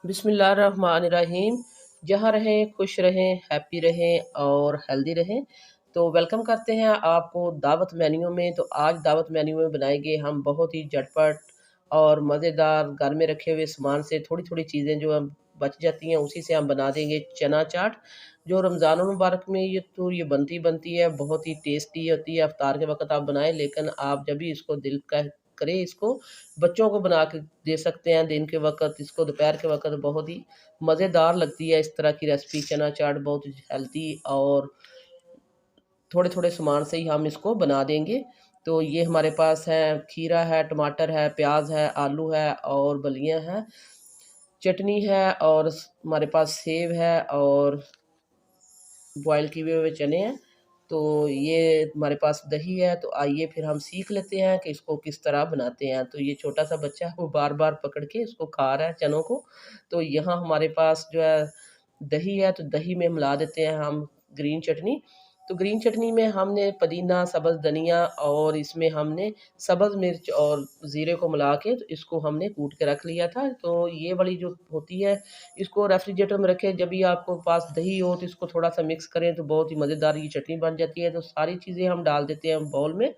बिस्मिल्लाहिर्रहमानिर्रहीम। जहाँ रहें खुश रहें, हैप्पी रहें और हेल्दी रहें। तो वेलकम करते हैं आपको दावत मेन्यू में। तो आज दावत मेन्यू में बनाएंगे हम बहुत ही झटपट और मज़ेदार, घर में रखे हुए सामान से थोड़ी थोड़ी चीज़ें जो हम बच जाती हैं उसी से हम बना देंगे चना चाट, जो रमज़ान मुबारक में ये बनती है, बहुत ही टेस्टी होती है। इफ्तार के वक्त आप बनाएं, लेकिन आप जब भी इसको दिल का करें, इसको बच्चों को बना के दे सकते हैं दिन के वक़्त, इसको दोपहर के वक़्त बहुत ही मज़ेदार लगती है। इस तरह की रेसिपी चना चाट बहुत हेल्दी और थोड़े-थोड़े सामान से ही हम इसको बना देंगे। तो ये हमारे पास है खीरा है, टमाटर है, प्याज़ है, आलू है और बलियाँ हैं, चटनी है और हमारे पास सेब है और बॉयल किए हुए चने हैं। तो ये हमारे पास दही है। तो आइए फिर हम सीख लेते हैं कि इसको किस तरह बनाते हैं। तो ये छोटा सा बच्चा है, वो बार बार पकड़ के इसको खा रहा है चनों को। तो यहाँ हमारे पास जो है दही है, तो दही में मिला देते हैं हम ग्रीन चटनी। तो ग्रीन चटनी में हमने पुदीना, सब्ज़ धनिया और इसमें हमने सब्ज़ मिर्च और ज़ीरे को मिला के तो इसको हमने कूट के रख लिया था। तो ये वाली जो होती है, इसको रेफ्रिजरेटर में रखें। जब भी आपको पास दही हो तो इसको थोड़ा सा मिक्स करें तो बहुत ही मज़ेदार ये चटनी बन जाती है। तो सारी चीज़ें हम डाल देते हैं बाउल में।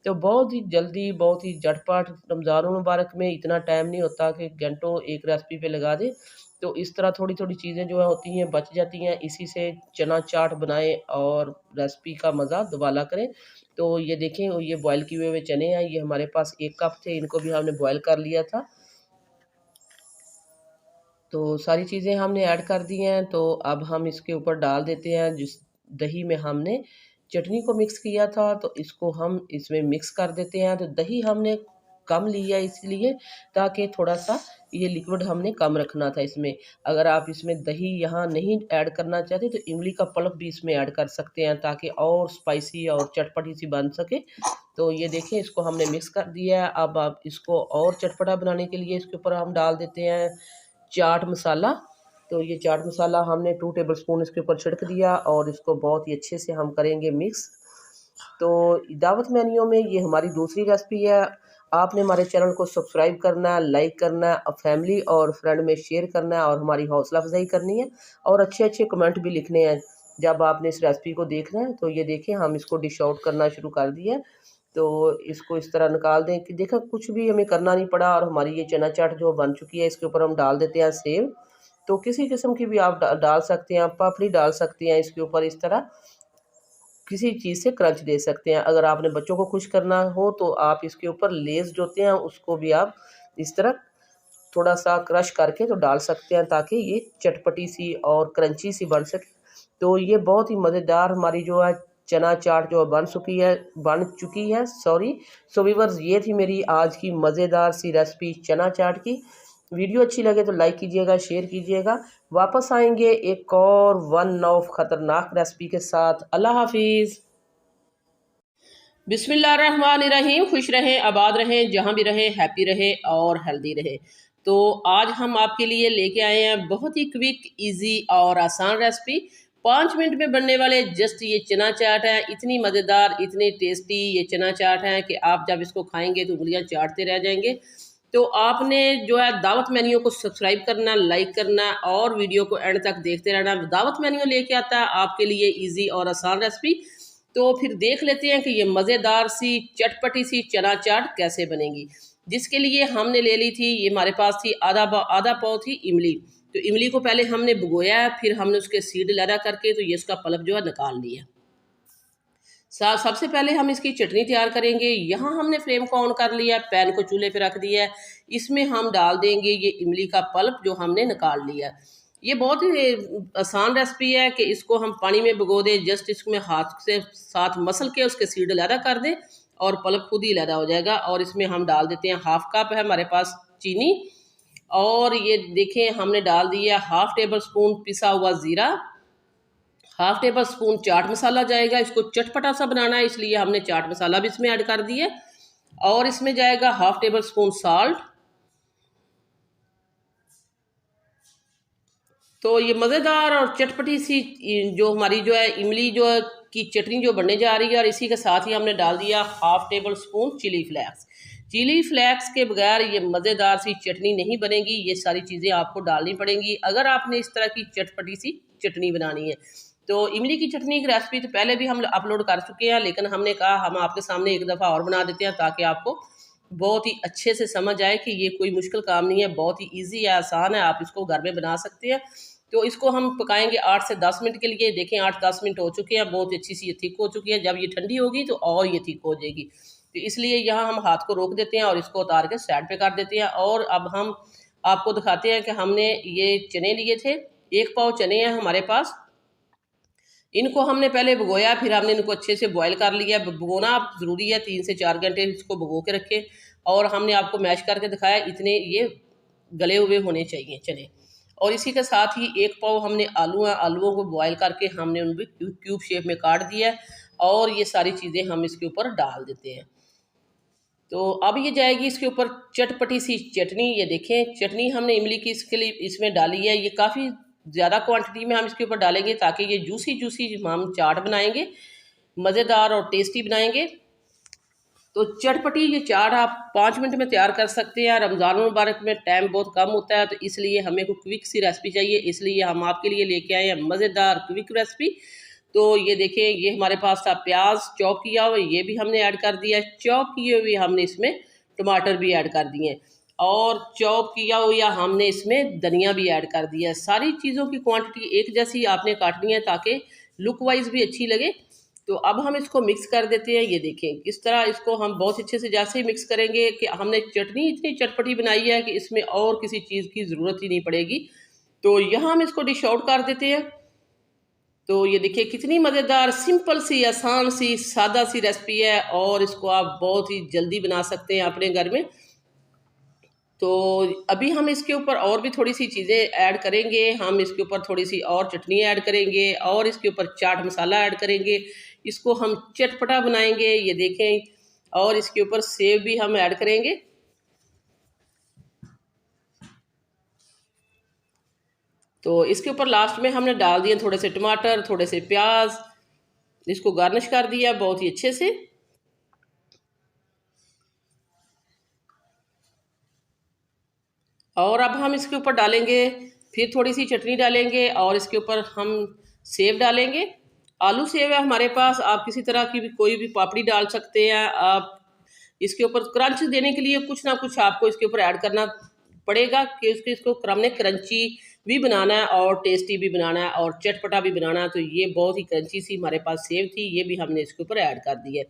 तो बहुत ही जल्दी, बहुत ही झटपट, रमज़ान मुबारक में इतना टाइम नहीं होता कि घंटों एक रेसिपी पे लगा दें। तो इस तरह थोड़ी-थोड़ी चीज़ें जो है होती हैं बच जाती हैं, इसी से चना चाट बनाएँ और रेसिपी का मज़ा दुबाला करें। तो ये देखें, ये बॉयल किए हुए चने हैं, ये हमारे पास 1 कप थे, इनको भी हमने बॉयल कर लिया था। तो सारी चीज़ें हमने ऐड कर दी हैं। तो अब हम इसके ऊपर डाल देते हैं जिस दही में हमने चटनी को मिक्स किया था, तो इसको हम इसमें मिक्स कर देते हैं। तो दही हमने कम लिया इसलिए ताकि थोड़ा-सा ये लिक्विड हमने कम रखना था इसमें। अगर आप इसमें दही यहाँ नहीं ऐड करना चाहते तो इमली का पल्प भी इसमें ऐड कर सकते हैं ताकि और स्पाइसी और चटपटी सी बन सके। तो ये देखिए, इसको हमने मिक्स कर दिया है। अब आप इसको और चटपटा बनाने के लिए इसके ऊपर हम डाल देते हैं चाट मसाला। तो ये चाट मसाला हमने 2 टेबलस्पून इसके ऊपर छिड़क दिया और इसको बहुत ही अच्छे से हम करेंगे मिक्स। तो दावत मेन्यू में ये हमारी दूसरी रेसिपी है। आपने हमारे चैनल को सब्सक्राइब करना है, लाइक करना है, फैमिली और फ्रेंड में शेयर करना है और हमारी हौसला अफजाई करनी है और अच्छे-अच्छे कमेंट भी लिखने हैं जब आपने इस रेसिपी को देखना है। तो ये देखिए, हम इसको डिश आउट करना शुरू कर दिया। तो इसको इस तरह निकाल दें कि देखा कुछ भी हमें करना नहीं पड़ा और हमारी ये चना चाट जो बन चुकी है, इसके ऊपर हम डाल देते हैं सेव। तो किसी किस्म की भी आप डाल सकते हैं, आप पापड़ी डाल सकते हैं इसके ऊपर। इस तरह किसी चीज़ से क्रंच दे सकते हैं। अगर आपने बच्चों को खुश करना हो तो आप इसके ऊपर लेज़ जो होते हैं उसको भी आप इस तरह थोड़ा-सा क्रश करके तो डाल सकते हैं ताकि ये चटपटी सी और क्रंची सी बन सके। तो ये बहुत ही मज़ेदार हमारी जो है चना चाट जो बन चुकी है सॉरी। सो व्यूअर्स, ये थी मेरी आज की मज़ेदार सी रेसिपी चना चाट की। वीडियो अच्छी लगे तो लाइक कीजिएगा, शेयर कीजिएगा। वापस आएँगे एक और वन ऑफ खतरनाक रेसिपी के साथ। अल्लाह हाफ़िज़। बिस्मिल्लाहिर्रहमानिर्रहीम। खुश रहें, आबाद रहें, जहाँ भी रहें, हैप्पी रहें और हेल्दी रहें। तो आज हम आपके लिए लेके आए हैं बहुत ही क्विक, इजी और आसान रेसिपी। 5 मिनट में बनने वाले जस्ट ये चना चाट है। इतनी मज़ेदार, इतनी टेस्टी ये चना चाट है कि आप जब इसको खाएंगे तो उंगलियां चाटते रह जाएंगे। तो आपने जो है दावत मेन्यू को सब्सक्राइब करना, लाइक करना और वीडियो को एंड तक देखते रहना। दावत मेन्यू लेके आता है आपके लिए ईजी और आसान रेसिपी। तो फिर देख लेते हैं कि ये मज़ेदार सी चटपटी सी चना चाट कैसे बनेगी। जिसके लिए हमने ले ली थी, ये हमारे पास थी आधा पाव थी इमली। तो इमली को पहले हमने भिगोया है, फिर हमने उसके सीड लहरा करके तो ये उसका पल्प जो है निकाल लिया। सबसे पहले हम इसकी चटनी तैयार करेंगे। यहाँ हमने फ्लेम को ऑन कर लिया, पैन को चूल्हे पे रख दिया है। इसमें हम डाल देंगे ये इमली का पल्प जो हमने निकाल लिया। ये बहुत ही आसान रेसिपी है कि इसको हम पानी में भिगो दें, जस्ट इसमें हाथ से साथ मसल के उसके सीड अलहदा कर दें और पल्प खुद ही अलहदा हो जाएगा। और इसमें हम डाल देते हैं 1/2 कप है हमारे पास चीनी। और ये देखें, हमने डाल दिया 1/2 टेबल स्पून पिसा हुआ ज़ीरा, 1/2 टेबल स्पून चाट मसाला जाएगा। इसको चटपटा सा बनाना है इसलिए हमने चाट मसाला भी इसमें ऐड कर दिया। और इसमें जाएगा 1/2 टेबल स्पून साल्ट। तो ये मज़ेदार और चटपटी सी जो हमारी जो है इमली जो है की चटनी जो बनने जा रही है। और इसी के साथ ही हमने डाल दिया 1/2 tablespoon chilli flakes. Chilli flakes के बगैर ये मज़ेदार सी चटनी नहीं बनेगी, ये सारी चीज़ें आपको डालनी पड़ेंगी अगर आपने इस तरह की चटपटी सी चटनी बनानी है। तो इमली की चटनी की रेसिपी तो पहले भी हम अपलोड कर चुके हैं, लेकिन हमने कहा हम आपके सामने एक दफ़ा और बना देते हैं ताकि आपको बहुत ही अच्छे से समझ आए कि ये कोई मुश्किल काम नहीं है, बहुत ही ईजी है, आसान है, आप इसको घर में बना सकते हैं। तो इसको हम पकाएंगे 8 से 10 मिनट के लिए। देखें 8-10 मिनट हो चुके हैं, बहुत अच्छी सी ये थिक हो चुकी है। जब ये ठंडी होगी तो और ये थिक हो जाएगी। तो इसलिए यहाँ हम हाथ को रोक देते हैं और इसको उतार के साइड पे कर देते हैं। और अब हम आपको दिखाते हैं कि हमने ये चने लिए थे, 1 पाव चने हैं हमारे पास। इनको हमने पहले भिगोया, फिर हमने इनको अच्छे से बॉयल कर लिया। भिगोना ज़रूरी है, 3 से 4 घंटे इसको भिगो के रखें। और हमने आपको मैश करके दिखाया, इतने ये गले हुए होने चाहिए चने। और इसी के साथ ही 1 पाव हमने आलू हैं, आलूओं को बॉयल करके हमने उनको क्यूब शेप में काट दिया है। और ये सारी चीज़ें हम इसके ऊपर डाल देते हैं। तो अब ये जाएगी इसके ऊपर चटपटी सी चटनी। ये देखें चटनी हमने इमली की इसके लिए इसमें डाली है। ये काफ़ी ज़्यादा क्वांटिटी में हम इसके ऊपर डालेंगे ताकि ये जूसी जूसी हम चाट बनाएंगे, मज़ेदार और टेस्टी बनाएंगे। तो चटपटी ये चाट आप 5 मिनट में तैयार कर सकते हैं। रमज़ान मुबारक में टाइम बहुत कम होता है, तो इसलिए हमें को क्विक सी रेसिपी चाहिए, इसलिए हम आपके लिए लेके आए हैं मज़ेदार क्विक रेसिपी। तो ये देखें, ये हमारे पास था प्याज चॉप किया हुआ, ये भी हमने ऐड कर दिया। चॉप किए हुए हमने इसमें टमाटर भी ऐड कर दिए और चॉप किया हुआ हमने इसमें धनिया भी ऐड कर दिया। सारी चीज़ों की क्वांटिटी एक जैसी आपने काटनी है ताकि लुक वाइज भी अच्छी लगे। तो अब हम इसको मिक्स कर देते हैं। ये देखें किस तरह इसको हम बहुत अच्छे से जैसे ही मिक्स करेंगे कि हमने चटनी इतनी चटपटी बनाई है कि इसमें और किसी चीज़ की ज़रूरत ही नहीं पड़ेगी। तो यहाँ हम इसको डिश आउट कर देते हैं। तो ये देखिए कितनी मज़ेदार, सिंपल सी, आसान सी, सादा सी रेसिपी है और इसको आप बहुत ही जल्दी बना सकते हैं अपने घर में। तो अभी हम इसके ऊपर और भी थोड़ी सी चीज़ें ऐड करेंगे। हम इसके ऊपर थोड़ी सी और चटनी ऐड करेंगे और इसके ऊपर चाट मसाला ऐड करेंगे। इसको हम चटपटा बनाएंगे, ये देखें। और इसके ऊपर सेव भी हम ऐड करेंगे। तो इसके ऊपर लास्ट में हमने डाल दिए थोड़े से टमाटर, थोड़े से प्याज, इसको गार्निश कर दिया बहुत ही अच्छे से। और अब हम इसके ऊपर डालेंगे, फिर थोड़ी सी चटनी डालेंगे और इसके ऊपर हम सेव डालेंगे। आलू सेव है हमारे पास, आप किसी तरह की भी कोई भी पापड़ी डाल सकते हैं। आप इसके ऊपर क्रंच देने के लिए कुछ ना कुछ आपको इसके ऊपर ऐड करना पड़ेगा कि उसके इसको हमने क्रंची भी बनाना है और टेस्टी भी बनाना है और चटपटा भी बनाना है। तो ये बहुत ही क्रंची सी हमारे पास सेव थी, ये भी हमने इसके ऊपर ऐड कर दी है।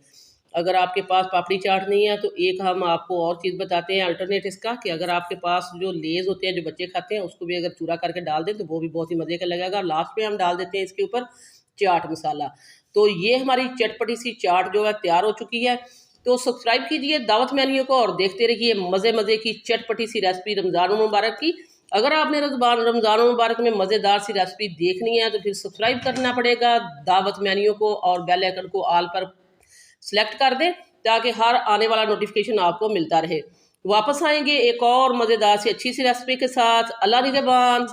अगर आपके पास पापड़ी चाट नहीं है तो एक हम आपको और चीज़ बताते हैं अल्टरनेट इसका, कि अगर आपके पास जो लेज़ होते हैं जो बच्चे खाते हैं उसको भी अगर चूरा करके डाल दें तो वो भी बहुत ही मज़े का लगेगा। लास्ट में हम डाल देते हैं इसके ऊपर चाट मसाला। तो ये हमारी चटपटी सी चाट जो है तैयार हो चुकी है। तो सब्सक्राइब कीजिए दावत मेन्यू को और देखते रहिए मज़े मज़े की चटपटी सी रेसिपी रमज़ान मुबारक की। अगर आपने रमज़ान मुबारक में मज़ेदार सी रेसिपी देखनी है तो फिर सब्सक्राइब करना पड़ेगा दावत मेन्यू को और बेल आइकन को ऑल पर सेलेक्ट कर दें ताकि हर आने वाला नोटिफिकेशन आपको मिलता रहे। वापस आएंगे एक और मज़ेदार सी अच्छी सी रेसिपी के साथ। अल्लाह निगहबान।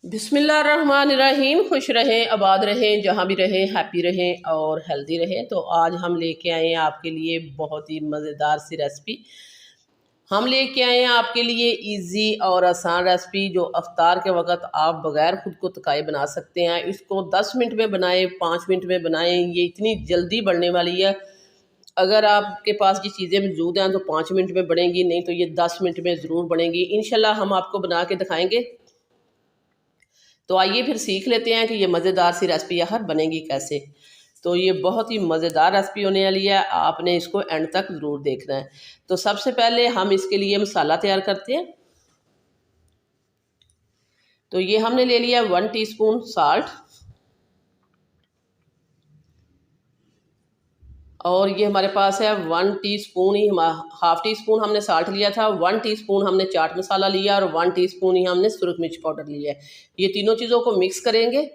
बिस्मिल्लाहिर्रहमानिर्रहीम। खुश रहें, आबाद रहें, जहाँ भी रहें हैप्पी रहें और हेल्दी रहें। तो आज हम लेके आए हैं आपके लिए बहुत ही मज़ेदार सी रेसिपी। हम लेके आए हैं आपके लिए इजी और आसान रेसिपी जो अफ्तार के वक्त आप बगैर खुद को थकाए बना सकते हैं। इसको 10 मिनट में बनाएं, 5 मिनट में बनाएं, ये इतनी जल्दी बनने वाली है। अगर आपके पास ये चीज़ें मौजूद हैं तो 5 मिनट में बनेंगी, नहीं तो ये 10 मिनट में ज़रूर बनेंगी इंशाल्लाह। हम आपको बना के दिखाएंगे। तो आइए फिर सीख लेते हैं कि ये मज़ेदार सी रेसिपी हर बनेगी कैसे। तो ये बहुत ही मज़ेदार रेसिपी होने वाली है, आपने इसको एंड तक ज़रूर देखना है। तो सबसे पहले हम इसके लिए मसाला तैयार करते हैं। तो ये हमने ले लिया 1 टीस्पून साल्ट और ये हमारे पास है 1 टीस्पून ही, हाफ टी स्पून हमने साल्ट लिया था, 1 टीस्पून हमने चाट मसाला लिया और 1 टीस्पून ही हमने सुरख मिर्च पाउडर लिया है। ये तीनों चीज़ों को मिक्स करेंगे।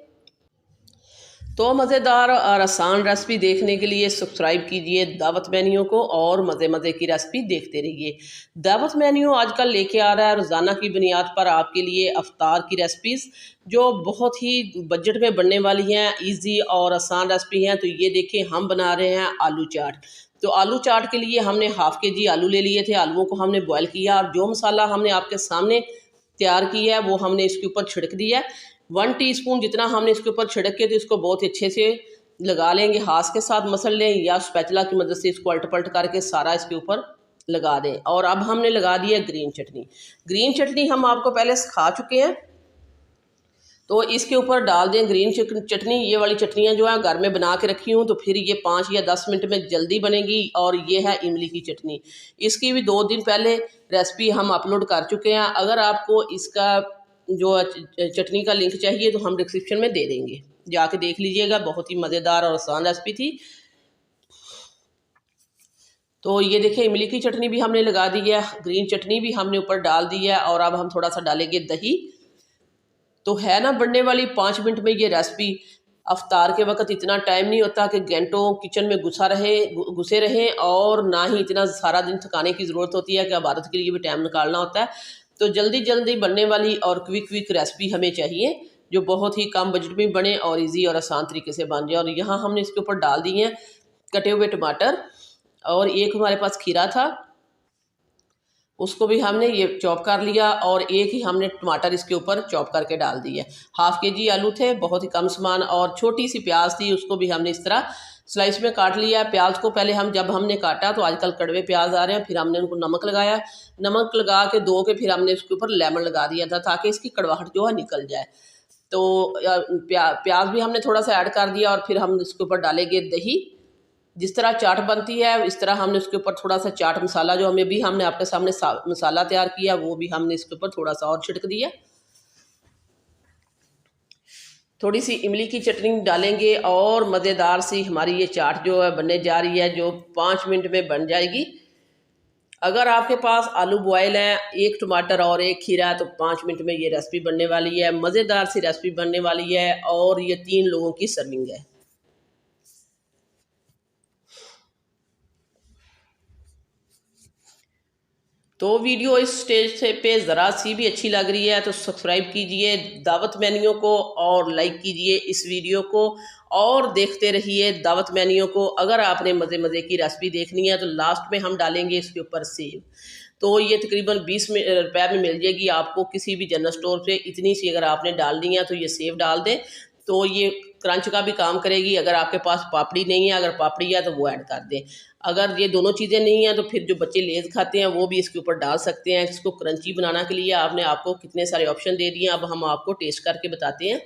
तो मज़ेदार और आसान रेसिपी देखने के लिए सब्सक्राइब कीजिए दावत मेन्यू को और मज़े मज़े की रेसिपी देखते रहिए। दावत मेन्यू आजकल लेके आ रहा है रोज़ाना की बुनियाद पर आपके लिए अफ्तार की रेसिपीज़ जो बहुत ही बजट में बनने वाली हैं, इजी और आसान रेसिपी हैं। तो ये देखिए हम बना रहे हैं आलू चाट। तो आलू चाट के लिए हमने हाफ़ के जी आलू ले लिए थे। आलूओं को हमने बॉयल किया और जो मसाला हमने आपके सामने तैयार किया है वो हमने इसके ऊपर छिड़क दिया है। 1 टीस्पून जितना हमने इसके ऊपर छिड़क के तो इसको बहुत ही अच्छे से लगा लेंगे, हाथ के साथ मसल लें या स्पैचुला की मदद से इसको अल्ट पलट करके सारा इसके ऊपर लगा दें। और अब हमने लगा दिया ग्रीन चटनी। ग्रीन चटनी हम आपको पहले सिखा चुके हैं, तो इसके ऊपर डाल दें ग्रीन चटनी। ये वाली चटनियाँ जो है घर में बना के रखी हूँ, तो फिर ये 5 या 10 मिनट में जल्दी बनेगी। और ये है इमली की चटनी, इसकी भी 2 दिन पहले रेसिपी हम अपलोड कर चुके हैं। अगर आपको इसका जो चटनी का लिंक चाहिए तो हम डिस्क्रिप्शन में दे देंगे, जाके देख लीजिएगा। बहुत ही मज़ेदार और आसान रेसिपी थी। तो ये देखिए इमली की चटनी भी हमने लगा दी है, ग्रीन चटनी भी हमने ऊपर डाल दी है। और अब हम थोड़ा सा डालेंगे दही। तो है ना बनने वाली 5 मिनट में ये रेसिपी। अफ्तार के वक्त इतना टाइम नहीं होता कि घंटों किचन में घुसे रहें, और ना ही इतना सारा दिन थकाने की ज़रूरत होती है कि इबादत के लिए भी टाइम निकालना होता है। तो जल्दी जल्दी बनने वाली और क्विक रेसिपी हमें चाहिए जो बहुत ही कम बजट में बने और इजी और आसान तरीके से बन जाए। और यहाँ हमने इसके ऊपर डाल दिए हैं कटे हुए टमाटर, और एक हमारे पास खीरा था, उसको भी हमने ये चॉप कर लिया, और एक ही हमने टमाटर इसके ऊपर चॉप करके डाल दिया। हाफ़ के जी आलू थे, बहुत ही कम सामान, और छोटी सी प्याज थी, उसको भी हमने इस तरह स्लाइस में काट लिया। प्याज को पहले हम जब हमने काटा तो आजकल कड़वे प्याज आ रहे हैं, फिर हमने उनको नमक लगाया, नमक लगा के धो के फिर हमने इसके ऊपर लेमन लगा दिया था ताकि इसकी कड़वाहट जो है निकल जाए। तो प्याज भी हमने थोड़ा सा ऐड कर दिया, और फिर हम इसके ऊपर डालेंगे दही। जिस तरह चाट बनती है इस तरह हमने उसके ऊपर थोड़ा सा चाट मसाला, जो हमें भी हमने आपके सामने मसाला तैयार किया, वो भी हमने इसके ऊपर थोड़ा सा और छिड़क दिया। थोड़ी सी इमली की चटनी डालेंगे और मज़ेदार सी हमारी ये चाट जो है बनने जा रही है, जो 5 मिनट में बन जाएगी। अगर आपके पास आलू बॉयल है, एक टमाटर और एक खीरा है, तो 5 मिनट में ये रेसिपी बनने वाली है। मज़ेदार सी रेसिपी बनने वाली है, और ये 3 लोगों की सर्विंग है। तो वीडियो इस स्टेज से पे ज़रा सी भी अच्छी लग रही है तो सब्सक्राइब कीजिए दावत मेन्यू को, और लाइक कीजिए इस वीडियो को, और देखते रहिए दावत मेन्यू को। अगर आपने मज़े मज़े की रेसिपी देखनी है तो लास्ट में हम डालेंगे इसके ऊपर सेव। तो ये तकरीबन 20 रुपए में मिल जाएगी आपको किसी भी जनरल स्टोर से। इतनी सी अगर आपने डालनी है तो ये सेव डाल दें, तो ये क्रंच का भी काम करेगी। अगर आपके पास पापड़ी नहीं है, अगर पापड़ी है तो वो ऐड कर दें। अगर ये दोनों चीज़ें नहीं हैं तो फिर जो बच्चे लेज़ खाते हैं वो भी इसके ऊपर डाल सकते हैं। इसको क्रंची बनाने के लिए आपने आपको कितने सारे ऑप्शन दे दिए, अब हम आपको टेस्ट करके बताते हैं।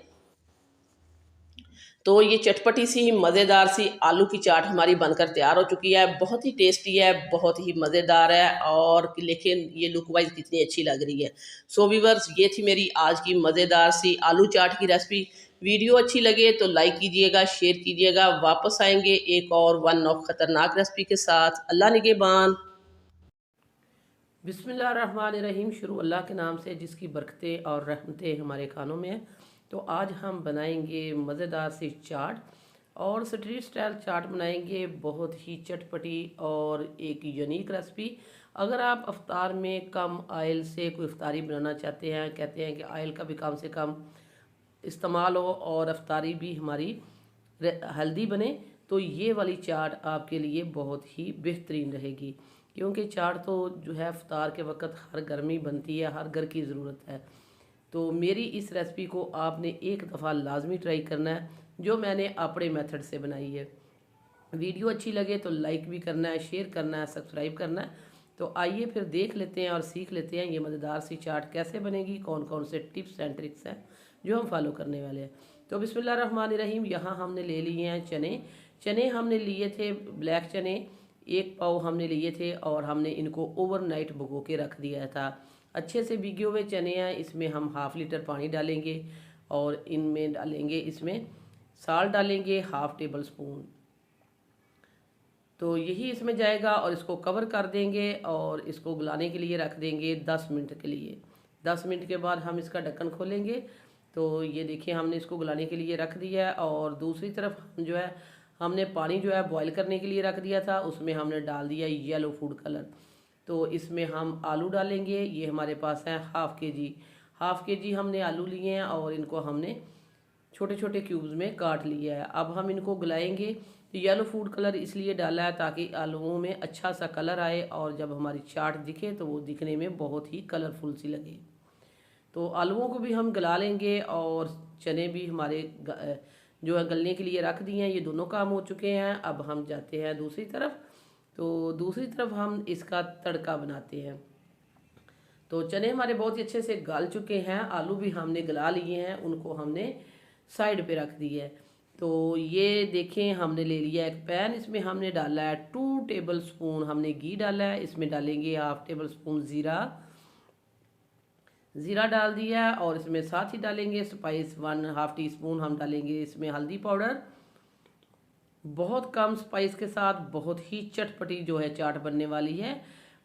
तो ये चटपटी सी मज़ेदार सी आलू की चाट हमारी बनकर तैयार हो चुकी है। बहुत ही टेस्टी है, बहुत ही मज़ेदार है, और लेकिन ये लुक वाइज कितनी अच्छी लग रही है। सो व्यूअर्स, ये थी मेरी आज की मज़ेदार सी आलू चाट की रेसिपी। वीडियो अच्छी लगे तो लाइक कीजिएगा, शेयर कीजिएगा। वापस आएंगे एक और वन ऑफ ख़तरनाक रेसिपी के साथ। अल्लाह निगहबान। बिस्मिल्लाहिर्रहमानिर्रहीम। शुरू अल्लाह के नाम से जिसकी बरकतें और रहमतें हमारे खानों में हैं। तो आज हम बनाएंगे मज़ेदार सी चाट, और स्ट्रीट स्टाइल चाट बनाएंगे, बहुत ही चटपटी और एक यूनिक रेसिपी। अगर आप अफ्तार में कम आयल से कोई इफ्तारी बनाना चाहते हैं, कहते हैं कि आयल का भी कम से कम इस्तेमाल हो और अफ्तारी भी हमारी हेल्दी बने, तो ये वाली चाट आपके लिए बहुत ही बेहतरीन रहेगी। क्योंकि चाट तो जो है इफ्तार के वक्त हर घर में बनती है, हर घर की ज़रूरत है। तो मेरी इस रेसिपी को आपने एक दफ़ा लाजमी ट्राई करना है, जो मैंने अपने मेथड से बनाई है। वीडियो अच्छी लगे तो लाइक भी करना है, शेयर करना है, सब्सक्राइब करना है। तो आइए फिर देख लेते हैं और सीख लेते हैं ये मज़ेदार सी चाट कैसे बनेगी, कौन कौन से टिप्स एंड ट्रिक्स हैं जो हम फॉलो करने वाले हैं। तो बिस्मिल्लाहिर्रहमानिर्रहीम। यहाँ हमने ले लिए हैं चने हमने लिए थे ब्लैक चने, 1 पाव हमने लिए थे, और हमने इनको ओवरनाइट भिगो के रख दिया था। अच्छे से भीगे हुए चने हैं, इसमें हम ½ लीटर पानी डालेंगे, और इनमें डालेंगे इसमें साल्ट डालेंगे ½ टेबल स्पून। तो यही इसमें जाएगा, और इसको कवर कर देंगे और इसको गलाने के लिए रख देंगे 10 मिनट के लिए। 10 मिनट के बाद हम इसका ढक्कन खोलेंगे। तो ये देखिए हमने इसको गलाने के लिए रख दिया है, और दूसरी तरफ हम जो है हमने पानी जो है बॉईल करने के लिए रख दिया था, उसमें हमने डाल दिया येलो फूड कलर। तो इसमें हम आलू डालेंगे, ये हमारे पास है हाफ़ के जी हमने आलू लिए हैं, और इनको हमने छोटे छोटे क्यूब्स में काट लिया है। अब हम इनको गलाएंगे। येलो फूड कलर इसलिए डाला है ताकि आलूओं में अच्छा सा कलर आए और जब हमारी चाट दिखे तो वो दिखने में बहुत ही कलरफुल सी लगे। तो आलूओं को भी हम गला लेंगे और चने भी हमारे जो है गलने के लिए रख दिए हैं। ये दोनों काम हो चुके हैं। अब हम जाते हैं दूसरी तरफ। तो दूसरी तरफ हम इसका तड़का बनाते हैं। तो चने हमारे बहुत ही अच्छे से गल चुके हैं, आलू भी हमने गला लिए हैं, उनको हमने साइड पे रख दिया है। तो ये देखें, हमने ले लिया एक पैन, इसमें हमने डाला है 2 टेबल स्पून हमने घी डाला है। इसमें डालेंगे 1/2 टेबल स्पून ज़ीरा डाल दिया। और इसमें साथ ही डालेंगे स्पाइस 1/2 टी स्पून हम डालेंगे इसमें हल्दी पाउडर। बहुत कम स्पाइस के साथ बहुत ही चटपटी जो है चाट बनने वाली है।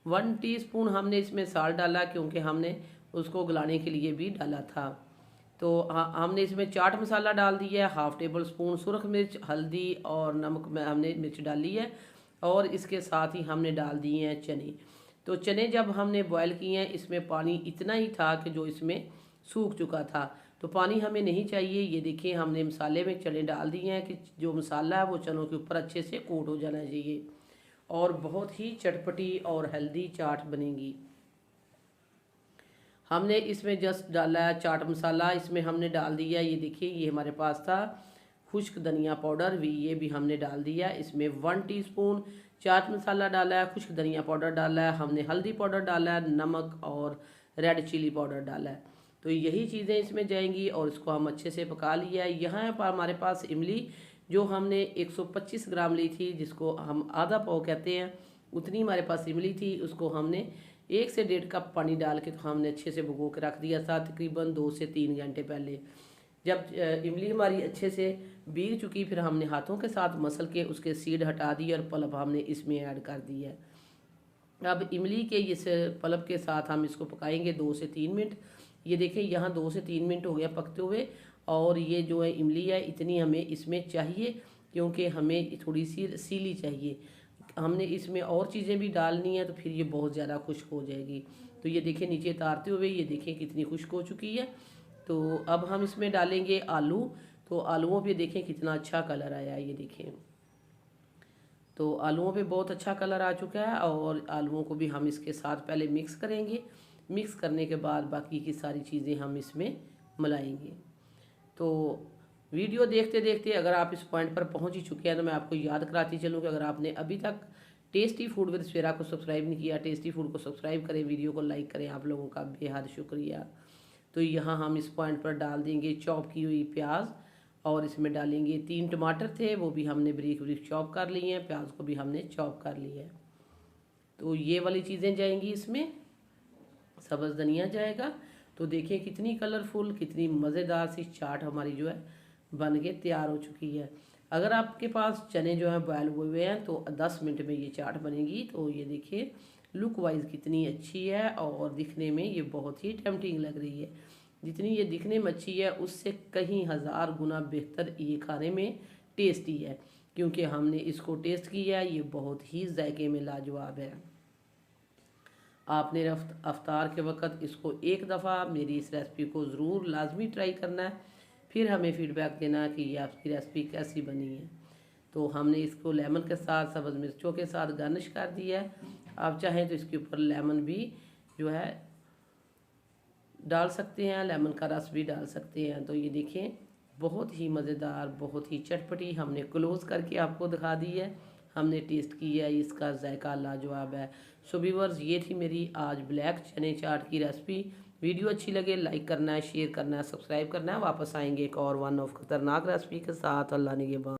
1 टीस्पून हमने इसमें साल्ट डाला क्योंकि हमने उसको गलाने के लिए भी डाला था। तो हमने इसमें चाट मसाला डाल दिया है 1/2 टेबल स्पून, सुरख मिर्च, हल्दी और नमक में हमने मिर्च डाली है। और इसके साथ ही हमने डाल दिए हैं चने। तो चने जब हमने बॉयल किए हैं इसमें पानी इतना ही था कि जो इसमें सूख चुका था, तो पानी हमें नहीं चाहिए। ये देखिए, हमने मसाले में चने डाल दिए हैं कि जो मसाला है वो चनों के ऊपर अच्छे से कोट हो जाना चाहिए और बहुत ही चटपटी और हेल्दी चाट बनेगी। हमने इसमें जस्ट डाला है चाट मसाला, इसमें हमने डाल दिया, ये देखिए ये हमारे पास था खुश्क धनिया पाउडर भी, ये भी हमने डाल दिया। इसमें 1 टीस्पून चाट मसाला डाला है, खुश्क धनिया पाउडर डाला है, हमने हल्दी पाउडर डाला है, नमक और रेड चिली पाउडर डाला है। तो यही चीज़ें इसमें जाएंगी और इसको हम अच्छे से पका लिया है। यहाँ पर हमारे पास इमली जो हमने 125 ग्राम ली थी, जिसको हम आधा पाव कहते हैं, उतनी हमारे पास इमली थी। उसको हमने 1 से 1.5 कप पानी डाल के तो हमने अच्छे से भिगो के रख दिया था तकरीबन 2 से 3 घंटे पहले। जब इमली हमारी अच्छे से भीग चुकी, फिर हमने हाथों के साथ मसल के उसके सीड हटा दिए और पल्प हमने इसमें ऐड कर दी है। अब इमली के इस पल्प के साथ हम इसको पकाएंगे 2 से 3 मिनट। ये देखें, यहाँ 2 से 3 मिनट हो गया पकते हुए और ये जो है इमली है इतनी हमें इसमें चाहिए क्योंकि हमें थोड़ी सी सीली चाहिए। हमने इसमें और चीज़ें भी डालनी है तो फिर ये बहुत ज़्यादा खुश्क हो जाएगी। तो ये देखें नीचे तारते हुए ये देखें कितनी खुश्क हो चुकी है। तो अब हम इसमें डालेंगे आलू। तो आलूओं पे देखें कितना अच्छा कलर आया है, ये देखें। तो आलूओं पे बहुत अच्छा कलर आ चुका है और आलूओं को भी हम इसके साथ पहले मिक्स करेंगे। मिक्स करने के बाद बाकी की सारी चीज़ें हम इसमें मिलाएंगे। तो वीडियो देखते देखते अगर आप इस पॉइंट पर पहुंच ही चुके हैं तो मैं आपको याद कराती चलूँ कि अगर आपने अभी तक टेस्टी फूड विद स्फेरा को सब्सक्राइब नहीं किया, टेस्टी फूड को सब्सक्राइब करें, वीडियो को लाइक करें, आप लोगों का बेहद शुक्रिया। तो यहाँ हम इस पॉइंट पर डाल देंगे चॉप की हुई प्याज और इसमें डालेंगे 3 टमाटर थे, वो भी हमने ब्रीक ब्रीक चॉप कर लिए हैं, प्याज को भी हमने चॉप कर लिया है। तो ये वाली चीज़ें जाएंगी इसमें, सब्ज़ धनिया जाएगा। तो देखिए कितनी कलरफुल, कितनी मज़ेदार सी चाट हमारी जो है बन के तैयार हो चुकी है। अगर आपके पास चने जो है बॉयल हुए हुए हैं तो 10 मिनट में ये चाट बनेगी। तो ये देखिए लुक वाइज कितनी अच्छी है और दिखने में ये बहुत ही टेम्पटिंग लग रही है। जितनी ये दिखने में अच्छी है उससे कहीं 1000 गुना बेहतर ये खाने में टेस्टी है क्योंकि हमने इसको टेस्ट किया है, ये बहुत ही जायके में लाजवाब है। आपने अफ्तार के वक्त इसको एक दफ़ा मेरी इस रेसिपी को ज़रूर लाजमी ट्राई करना है, फिर हमें फ़ीडबैक देना कि ये आपकी रेसिपी कैसी बनी है। तो हमने इसको लेमन के साथ, सब्ज़ मिर्चों के साथ गार्निश कर दिया है। आप चाहें तो इसके ऊपर लेमन भी जो है डाल सकते हैं, लेमन का रस भी डाल सकते हैं। तो ये देखें बहुत ही मज़ेदार, बहुत ही चटपटी हमने क्लोज़ करके आपको दिखा दी है। हमने टेस्ट किया है, इसका जायका लाजवाब है। सो व्यूअर्स, ये थी मेरी आज ब्लैक चने चाट की रेसिपी। वीडियो अच्छी लगे लाइक करना है, शेयर करना है, सब्सक्राइब करना है। वापस आएंगे एक और वन ऑफ खतरनाक रेसिपी के साथ। अल्लाह निगहबान।